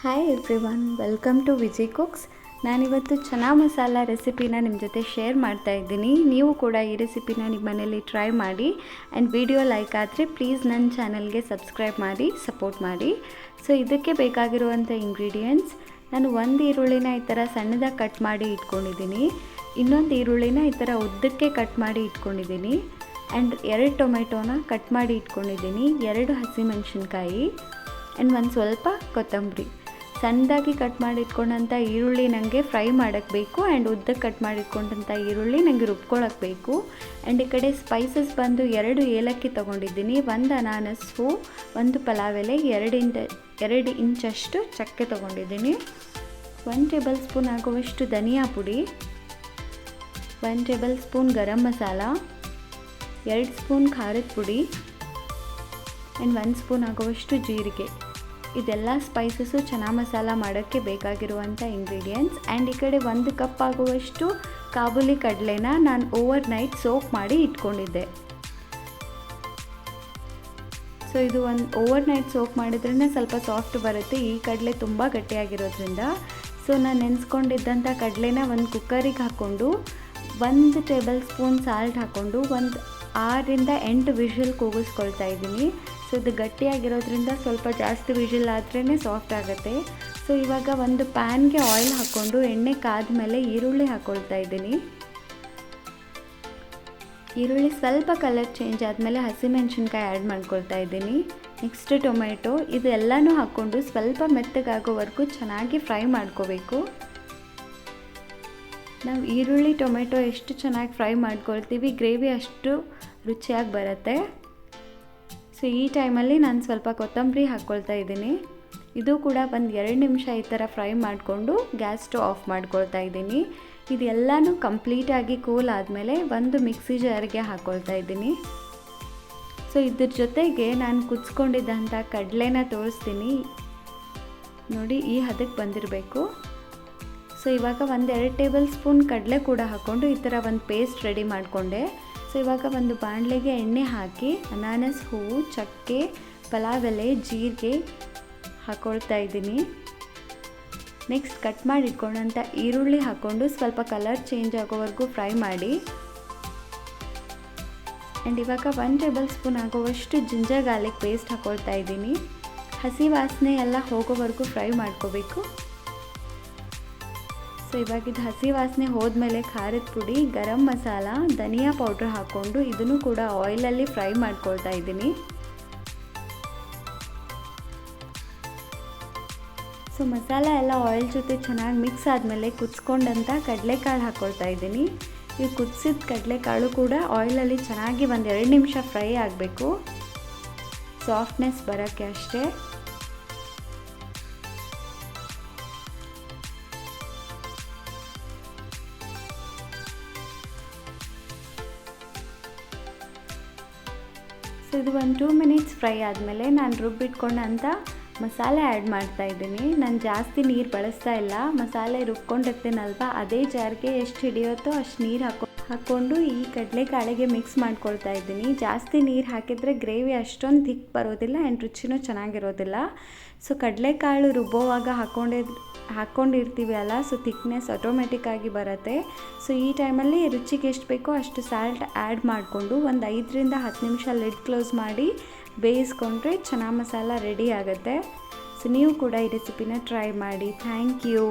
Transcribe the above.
Hi everyone, welcome to Viji cooks. ನಾನಿವತ್ತು ಚನಾ ಮಸಾಲ ರೆಸಿಪಿನ ನಿಮ್ಮ ಜೊತೆ ಶೇರ್ ಮಾಡ್ತಾ ಇದ್ದೀನಿ. ನೀವು ಕೂಡ ಈ ರೆಸಿಪಿನ ನಿಮ್ಮ ಮನೇಲಿ ಟ್ರೈ ಮಾಡಿ ಆ್ಯಂಡ್ ವಿಡಿಯೋ ಲೈಕ್ ಆದರೆ ಪ್ಲೀಸ್ ನನ್ನ ಚಾನಲ್ಗೆ ಸಬ್ಸ್ಕ್ರೈಬ್ ಮಾಡಿ ಸಪೋರ್ಟ್ ಮಾಡಿ. ಸೊ ಇದಕ್ಕೆ ಬೇಕಾಗಿರುವಂಥ ಇಂಗ್ರೀಡಿಯೆಂಟ್ಸ್, ನಾನು ಒಂದು ಈರುಳ್ಳಿನ ಈ ಥರ ಸಣ್ಣದಾಗಿ ಕಟ್ ಮಾಡಿ ಇಟ್ಕೊಂಡಿದ್ದೀನಿ, ಇನ್ನೊಂದು ಈರುಳ್ಳಿನ ಈ ಥರ ಉದ್ದಕ್ಕೆ ಕಟ್ ಮಾಡಿ ಇಟ್ಕೊಂಡಿದ್ದೀನಿ ಆ್ಯಂಡ್ 2 ಟೊಮೆಟೊನ ಕಟ್ ಮಾಡಿ ಇಟ್ಕೊಂಡಿದ್ದೀನಿ, 2 ಹಸಿಮೆಣಸಿನ್ಕಾಯಿ ಆ್ಯಂಡ್ ಒಂದು ಸ್ವಲ್ಪ ಕೊತ್ತಂಬರಿ. ಸಣ್ಣದಾಗಿ ಕಟ್ ಮಾಡಿ ಇಟ್ಕೊಂಡಂಥ ಈರುಳ್ಳಿ ನನಗೆ ಫ್ರೈ ಮಾಡೋಕ್ಕೆ ಬೇಕು ಆ್ಯಂಡ್ ಉದ್ದಕ್ಕೆ ಕಟ್ ಮಾಡಿ ಇಟ್ಕೊಂಡಂಥ ಈರುಳ್ಳಿ ನನಗೆ ರುಬ್ಕೊಳ್ಳೋಕ್ಕೆ ಬೇಕು. ಆ್ಯಂಡ್ ಈ ಕಡೆ ಸ್ಪೈಸಸ್ ಬಂದು 2 ಏಲಕ್ಕಿ ತೊಗೊಂಡಿದ್ದೀನಿ, 1 ಅನಾನಸ್ ಹೂ, 1 ಪಲಾವ್ ಎಲೆ, 2 ಇಂಚಷ್ಟು ಚಕ್ಕೆ ತೊಗೊಂಡಿದ್ದೀನಿ, 1 ಟೇಬಲ್ ಸ್ಪೂನ್ ಆಗುವಷ್ಟು ಧನಿಯಾ ಪುಡಿ, 1 table spoon garam masala, 2 spoon ಖಾರದ ಪುಡಿ ಆ್ಯಂಡ್ 1 ಸ್ಪೂನ್ ಆಗುವಷ್ಟು ಜೀರಿಗೆ. ಇದೆಲ್ಲ ಸ್ಪೈಸಸ್ಸು ಚನಾ ಮಸಾಲ ಮಾಡೋಕ್ಕೆ ಬೇಕಾಗಿರುವಂಥ ಇಂಗ್ರೀಡಿಯೆಂಟ್ಸ್. ಆ್ಯಂಡ್ ಈ ಕಡೆ 1 ಕಪ್ ಆಗುವಷ್ಟು ಕಾಬೂಲಿ ಕಡಲೆನ ನಾನು ಓವರ್ ನೈಟ್ ಸೋಕ್ ಮಾಡಿ ಇಟ್ಕೊಂಡಿದ್ದೆ. ಸೊ ಇದು ಓವರ್ ನೈಟ್ ಸೋಕ್ ಮಾಡಿದ್ರೇ ಸ್ವಲ್ಪ ಸಾಫ್ಟ್ ಬರುತ್ತೆ, ಈ ಕಡಲೆ ತುಂಬ ಗಟ್ಟಿಯಾಗಿರೋದ್ರಿಂದ. ಸೊ ನಾನು ನೆನೆಸ್ಕೊಂಡಿದ್ದಂಥ ಕಡಲೆನ ಒಂದು ಕುಕ್ಕರಿಗೆ ಹಾಕ್ಕೊಂಡು 1 ಟೇಬಲ್ ಸ್ಪೂನ್ ಸಾಲ್ಟ್ ಹಾಕ್ಕೊಂಡು 6 ರಿಂದ 8 ವಿಷಲ್ ಕೂಗಿಸ್ಕೊಳ್ತಾ ಇದ್ದೀನಿ. ಸೊ ಇದು ಗಟ್ಟಿಯಾಗಿರೋದ್ರಿಂದ ಸ್ವಲ್ಪ ಜಾಸ್ತಿ ವಿಷಲ್ ಆದ್ರೇ ಸಾಫ್ಟ್ ಆಗುತ್ತೆ. ಸೊ ಇವಾಗ ಒಂದು ಪ್ಯಾನ್ಗೆ ಆಯಿಲ್ ಹಾಕ್ಕೊಂಡು ಎಣ್ಣೆ ಕಾದ ಮೇಲೆ ಈರುಳ್ಳಿ ಹಾಕ್ಕೊಳ್ತಾ ಇದ್ದೀನಿ. ಈರುಳ್ಳಿ ಸ್ವಲ್ಪ ಕಲರ್ ಚೇಂಜ್ ಆದಮೇಲೆ ಹಸಿಮೆಣಸಿನ್ಕಾಯಿ ಆ್ಯಡ್ ಮಾಡ್ಕೊಳ್ತಾ ಇದ್ದೀನಿ. ನೆಕ್ಸ್ಟ್ ಟೊಮೆಟೊ, ಇದೆಲ್ಲನೂ ಹಾಕ್ಕೊಂಡು ಸ್ವಲ್ಪ ಮೆತ್ತಗಾಗೋವರೆಗೂ ಚೆನ್ನಾಗಿ ಫ್ರೈ ಮಾಡ್ಕೋಬೇಕು. ನಾವು ಈರುಳ್ಳಿ ಟೊಮೆಟೊ ಎಷ್ಟು ಚೆನ್ನಾಗಿ ಫ್ರೈ ಮಾಡ್ಕೊಳ್ತೀವಿ, ಗ್ರೇವಿ ಅಷ್ಟು ರುಚಿಯಾಗಿ ಬರುತ್ತೆ. ಸೊ ಈ ಟೈಮಲ್ಲಿ ನಾನು ಸ್ವಲ್ಪ ಕೊತ್ತಂಬರಿ ಹಾಕ್ಕೊಳ್ತಾ ಇದ್ದೀನಿ. ಇದು ಕೂಡ ಒಂದು 2 ನಿಮಿಷ ಈ ಥರ ಫ್ರೈ ಮಾಡಿಕೊಂಡು ಗ್ಯಾಸ್ ಸ್ಟವ್ ಆಫ್ ಮಾಡ್ಕೊಳ್ತಾ ಇದ್ದೀನಿ. ಇದೆಲ್ಲನೂ ಕಂಪ್ಲೀಟಾಗಿ ಕೂಲ್ ಆದಮೇಲೆ ಒಂದು ಮಿಕ್ಸಿ ಜಾರಿಗೆ ಹಾಕ್ಕೊಳ್ತಾ ಇದ್ದೀನಿ. ಸೊ ಇದ್ರ ಜೊತೆಗೆ ನಾನು ಕುದಿಸ್ಕೊಂಡಿದ್ದಂಥ ಕಡಲೆನ ತೋರಿಸ್ತೀನಿ ನೋಡಿ, ಈ ಹದಕ್ಕೆ ಬಂದಿರಬೇಕು. ಸೊ ಇವಾಗ 1-2 ಟೇಬಲ್ ಸ್ಪೂನ್ ಕಡಲೆ ಕೂಡ ಹಾಕ್ಕೊಂಡು ಈ ಥರ ಒಂದು ಪೇಸ್ಟ್ ರೆಡಿ ಮಾಡಿಕೊಂಡೆ. ಸೊ ಇವಾಗ ಒಂದು ಬಾಣಲೆಗೆ ಎಣ್ಣೆ ಹಾಕಿ ಅನಾನಸ್ ಹೂವು, ಚಕ್ಕೆ, ಪಲಾವ್ ಎಲೆ, ಜೀರಿಗೆ ಹಾಕ್ಕೊಳ್ತಾ ಇದ್ದೀನಿ. ನೆಕ್ಸ್ಟ್ ಕಟ್ ಮಾಡಿ ಇಟ್ಕೊಂಡಂಥ ಈರುಳ್ಳಿ ಹಾಕ್ಕೊಂಡು ಸ್ವಲ್ಪ ಕಲರ್ ಚೇಂಜ್ ಆಗೋವರೆಗೂ ಫ್ರೈ ಮಾಡಿ. ಆ್ಯಂಡ್ ಇವಾಗ 1 ಟೇಬಲ್ ಸ್ಪೂನ್ ಆಗುವಷ್ಟು ಜಿಂಜರ್ ಗಾರ್ಲಿಕ್ ಪೇಸ್ಟ್ ಹಾಕ್ಕೊಳ್ತಾ ಇದ್ದೀನಿ. ಹಸಿ ವಾಸನೆ ಎಲ್ಲ ಹೋಗೋವರೆಗೂ ಫ್ರೈ ಮಾಡ್ಕೋಬೇಕು. ಸೊ ಇವಾಗ ಇದು ಹಸಿ ವಾಸನೆ ಹೋದ್ಮೇಲೆ ಖಾರದ ಪುಡಿ, ಗರಂ ಮಸಾಲ, ಧನಿಯಾ ಪೌಡ್ರ್ ಹಾಕ್ಕೊಂಡು ಇದನ್ನು ಕೂಡ ಆಯಿಲಲ್ಲಿ ಫ್ರೈ ಮಾಡ್ಕೊಳ್ತಾ ಇದ್ದೀನಿ. ಸೊ ಮಸಾಲ ಎಲ್ಲ ಆಯಿಲ್ ಜೊತೆ ಚೆನ್ನಾಗಿ ಮಿಕ್ಸ್ ಆದಮೇಲೆ ಕುದಿಸ್ಕೊಂಡಂಥ ಕಡಲೆಕಾಳು ಹಾಕ್ಕೊಳ್ತಾ ಇದ್ದೀನಿ. ಈ ಕುದಿಸಿದ ಕಡಲೆಕಾಳು ಕೂಡ ಆಯಿಲಲ್ಲಿ ಚೆನ್ನಾಗಿ 1-2 ನಿಮಿಷ ಫ್ರೈ ಆಗಬೇಕು, ಸಾಫ್ಟ್ನೆಸ್ ಬರೋಕ್ಕೆ ಅಷ್ಟೇ. ಸೊ ಇದು 1-2 ಮಿನಿಟ್ಸ್ ಫ್ರೈ ಆದಮೇಲೆ ನಾನು ರುಬ್ಬಿಟ್ಕೊಂಡಂಥ ಮಸಾಲೆ ಆ್ಯಡ್ ಮಾಡ್ತಾ ಇದ್ದೀನಿ. ನಾನು ಜಾಸ್ತಿ ನೀರು ಬಳಸ್ತಾ ಇಲ್ಲ, ಮಸಾಲೆ ರುಬ್ಕೊಂಡಿರ್ತೀನಲ್ವ ಅದೇ ಜಾರ್ಗೆ ಎಷ್ಟು ಹಿಡಿಯುತ್ತೋ ಅಷ್ಟು ನೀರು ಹಾಕ್ಕೊಂಡು ಈ ಕಡಲೆಕಾಳಿಗೆ ಮಿಕ್ಸ್ ಮಾಡ್ಕೊಳ್ತಾ ಇದ್ದೀನಿ. ಜಾಸ್ತಿ ನೀರು ಹಾಕಿದರೆ ಗ್ರೇವಿ ಅಷ್ಟೊಂದು ಥಿಕ್ ಬರೋದಿಲ್ಲ ಆ್ಯಂಡ್ ರುಚಿನೂ ಚೆನ್ನಾಗಿರೋದಿಲ್ಲ. ಸೊ ಕಡಲೆಕಾಳು ರುಬ್ಬೋವಾಗ ಹಾಕ್ಕೊಂಡಿರ್ತೀವಿ ಅಲ್ಲ, ಸೊ ಥಿಕ್ನೆಸ್ ಆಟೋಮೆಟಿಕ್ಕಾಗಿ ಬರುತ್ತೆ. ಸೊ ಈ ಟೈಮಲ್ಲಿ ರುಚಿಗೆ ಎಷ್ಟು ಬೇಕೋ ಅಷ್ಟು ಸಾಲ್ಟ್ ಆ್ಯಡ್ ಮಾಡಿಕೊಂಡು ಒಂದು 5 ರಿಂದ 10 ನಿಮಿಷ ಲಿಡ್ ಕ್ಲೋಸ್ ಮಾಡಿ ಬೇಯಿಸ್ಕೊಂಡ್ರೆ ಚನಾ ಮಸಾಲ ರೆಡಿ ಆಗುತ್ತೆ. ಸೊ ನೀವು ಕೂಡ ಈ ರೆಸಿಪಿನ ಟ್ರೈ ಮಾಡಿ. Thank you.